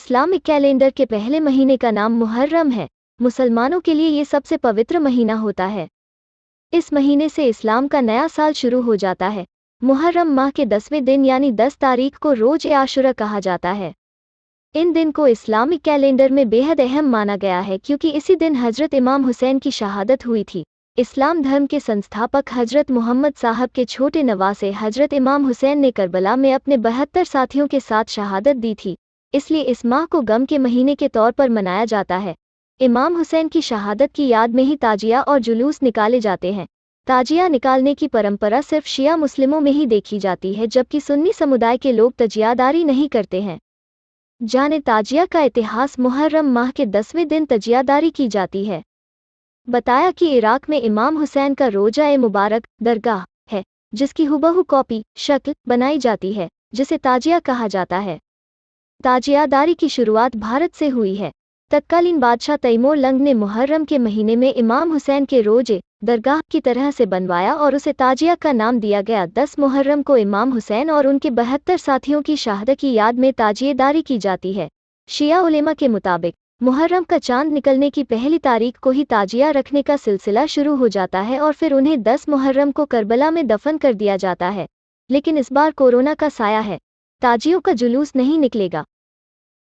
Islamic calendar के पहले महीने का नाम मुहर्रम है। मुसलमानों के लिए ये सबसे पवित्र महीना होता है। इस महीने से इस्लाम का नया साल शुरू हो जाता है। मुहर्रम माह के 10वें दिन यानी 10 तारीख को रोज ए आशुरा कहा जाता है। इन दिन को इस्लामिक कैलेंडर में बेहद अहम माना गया है क्योंकि इसी दिन हजरत इमाम हुसैन की शहादत हुई थी। इस्लाम धर्म के संस्थापक हजरत मोहम्मद साहब के छोटे नवासे हजरत इमाम हुसैन ने करबला में अपने 72 साथियों के साथ शहादत दी थी, इसलिए इस माह को गम के महीने के तौर पर मनाया जाता है। इमाम हुसैन की शहादत की याद में ही ताजिया और जुलूस निकाले जाते हैं। ताजिया निकालने की परंपरा सिर्फ शिया मुस्लिमों में ही देखी जाती है, जबकि सुन्नी समुदाय के लोग तजियादारी नहीं करते हैं। जाने ताजिया का इतिहास। मुहर्रम माह के 10वें दिन तजियादारी की जाती है। बताया कि इराक में इमाम हुसैन का रोजा-ए-मुबारक दरगाह है, जिसकी हुबहू कॉपी शक्ल बनाई जाती है, जिसे ताजिया कहा जाता है। ताजियादारी की शुरुआत भारत से हुई है। तत्कालीन बादशाह तैमूर लंग ने मुहर्रम के महीने में इमाम हुसैन के रोजे दरगाह की तरह से बनवाया और उसे ताजिया का नाम दिया गया। 10 मुहर्रम को इमाम हुसैन और उनके 72 साथियों की शहादत की याद में ताजियेदारी की जाती है। शिया उलेमा के मुताबिक मुहर्रम का चांद निकलने की पहली तारीख को ही ताजिया रखने का सिलसिला शुरू हो जाता है और फिर उन्हें 10 मुहर्रम को करबला में दफन कर दिया जाता है। लेकिन इस बार कोरोना का साया है, ताजियों का जुलूस नहीं निकलेगा।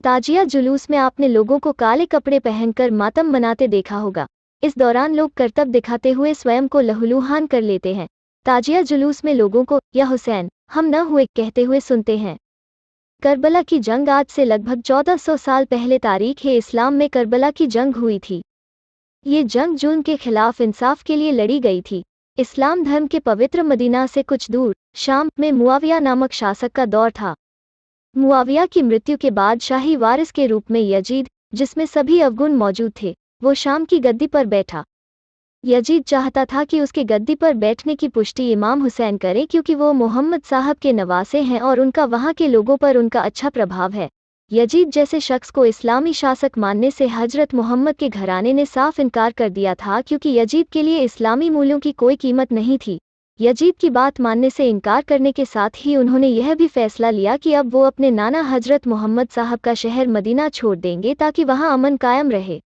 ताजिया जुलूस में आपने लोगों को काले कपड़े पहनकर मातम मनाते देखा होगा। इस दौरान लोग करतब दिखाते हुए स्वयं को लहूलुहान कर लेते हैं। ताजिया जुलूस में लोगों को या हुसैन हम न हुए कहते हुए सुनते हैं। करबला की जंग आज से लगभग 1400 साल पहले तारीख़-ए-इस्लाम में करबला की जंग हुई थी। ये जंग जुल्म के खिलाफ इंसाफ के लिए लड़ी गई थी। इस्लाम धर्म के पवित्र मदीना से कुछ दूर शाम में मुआविया नामक शासक का दौर था। मुआविया की मृत्यु के बाद शाही वारिस के रूप में यजीद, जिसमें सभी अवगुण मौजूद थे, वो शाम की गद्दी पर बैठा। यजीद चाहता था कि उसके गद्दी पर बैठने की पुष्टि इमाम हुसैन करे क्योंकि वो मोहम्मद साहब के नवासे हैं और उनका वहाँ के लोगों पर उनका अच्छा प्रभाव है। यजीद जैसे शख्स को इस्लामी शासक मानने से हजरत मोहम्मद के घराने ने साफ इनकार कर दिया था क्योंकि यजीद के लिए इस्लामी मूल्यों की कोई कीमत नहीं थी। यजीद की बात मानने से इनकार करने के साथ ही उन्होंने यह भी फैसला लिया कि अब वो अपने नाना हजरत मोहम्मद साहब का शहर मदीना छोड़ देंगे ताकि वहाँ अमन कायम रहे।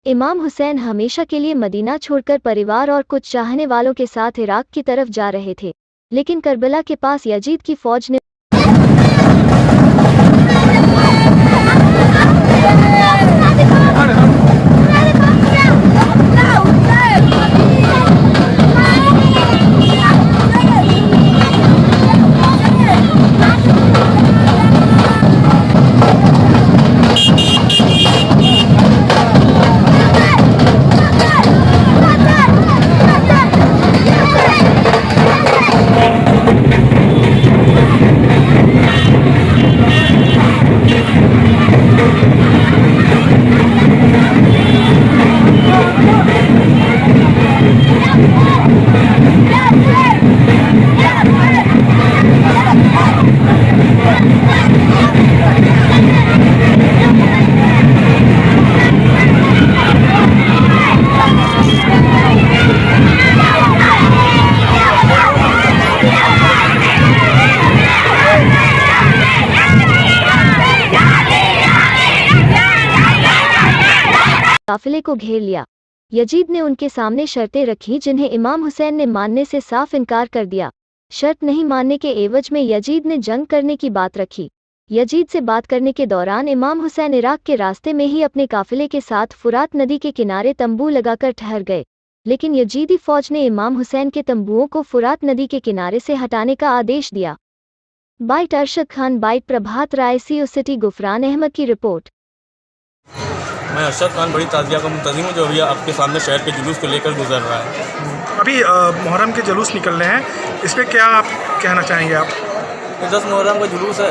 इमाम हुसैन हमेशा के लिए मदीना छोड़कर परिवार और कुछ चाहने वालों के साथ इराक की तरफ जा रहे थे, लेकिन करबला के पास यजीद की फौज ने काफिले को घेर लिया। यजीद ने उनके सामने शर्तें रखी जिन्हें इमाम हुसैन ने मानने से साफ इनकार कर दिया। शर्त नहीं मानने के एवज में यजीद ने जंग करने की बात रखी। यजीद से बात करने के दौरान इमाम हुसैन इराक के रास्ते में ही अपने काफिले के साथ फुरात नदी के किनारे तंबू लगाकर ठहर गए, लेकिन यजीदी फौज ने इमाम हुसैन के तंबुओं को फुरात नदी के किनारे से हटाने का आदेश दिया। बाइट अरशद खान, बाइट प्रभात राय, सीओ सिटी। गुफरान अहमद की रिपोर्ट। मैं अरशद खान बड़ी ताज़िया का मुंतज़िम हूँ जो अभी आपके सामने शहर के जुलूस को लेकर गुजर रहा है। अभी मुहर्रम के जुलूस निकल रहे हैं, इस पर क्या आप कहना चाहेंगे? आप 10 मुहर्रम का जुलूस है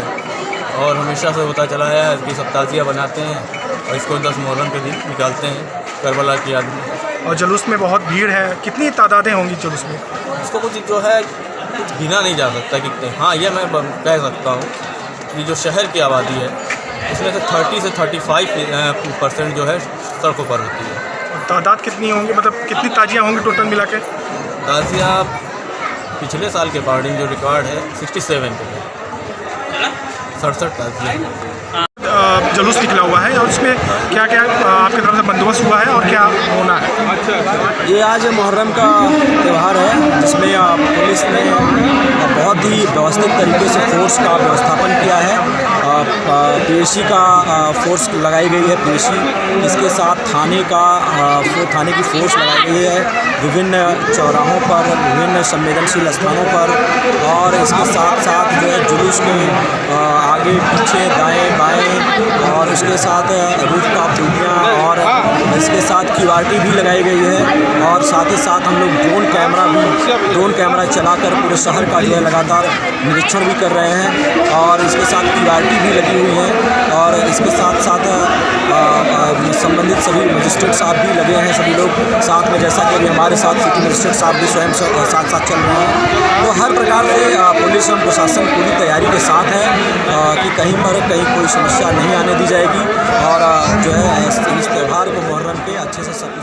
और हमेशा से होता चला है कि सब ताज़िया बनाते हैं और इसको 10 मुहर्रम के दिन निकालते हैं करबला की याद में। और जुलूस में बहुत भीड़ है, कितनी तादादें होंगी जुलूस में? इसको कुछ जो है कुछ गिना नहीं जा सकता कितने। हाँ, यह मैं कह सकता हूँ कि जो शहर की आबादी है इसमें से 30 से 35% जो है सड़कों पर होती है। तादाद कितनी होंगी, मतलब कितनी ताजियाँ होंगी टोटल मिला के? ताजिया पिछले साल के अकॉर्डिंग जो रिकॉर्ड है 67 पे है, 67 ताजिया। जुलूस निकला हुआ है और उसमें क्या क्या आपकी तरफ से बंदोबस्त हुआ है और क्या होना है? ये आज मुहर्रम का त्यौहार है जिसमें पुलिस ने बहुत ही व्यवस्थित तरीके से फोर्स का व्यवस्थापन किया है। पीएसी का फोर्स लगाई गई है, पीएसी, इसके साथ थाने की फोर्स लगाई गई है विभिन्न चौराहों पर, विभिन्न संवेदनशील स्थानों पर, और इसके साथ साथ जो है जुलूस के आगे पीछे दाएं बाएं, और इसके साथ रूफटॉप ड्यूटियाँ, और इसके साथ क्यूआरटी भी लगाई गई है, और साथ ही साथ हम लोग ड्रोन कैमरा चलाकर पूरे शहर का जो है लगातार निरीक्षण भी कर रहे हैं, और इसके साथ क्यूआरटी भी लगी हुई है, और इसके साथ साथ संबंधित सभी मजिस्ट्रेट साहब भी लगे हैं, सभी लोग साथ में, जैसा कि अभी हमारे साथ सिटी मजिस्ट्रेट साहब भी स्वयं साथ साथ चल रहे हैं। तो हर प्रकार से पुलिस और प्रशासन पूरी तैयारी के साथ है कि कहीं कोई समस्या नहीं आने दी जाएगी, और जो है इस त्यौहार को मुहर्रम के अच्छे से सब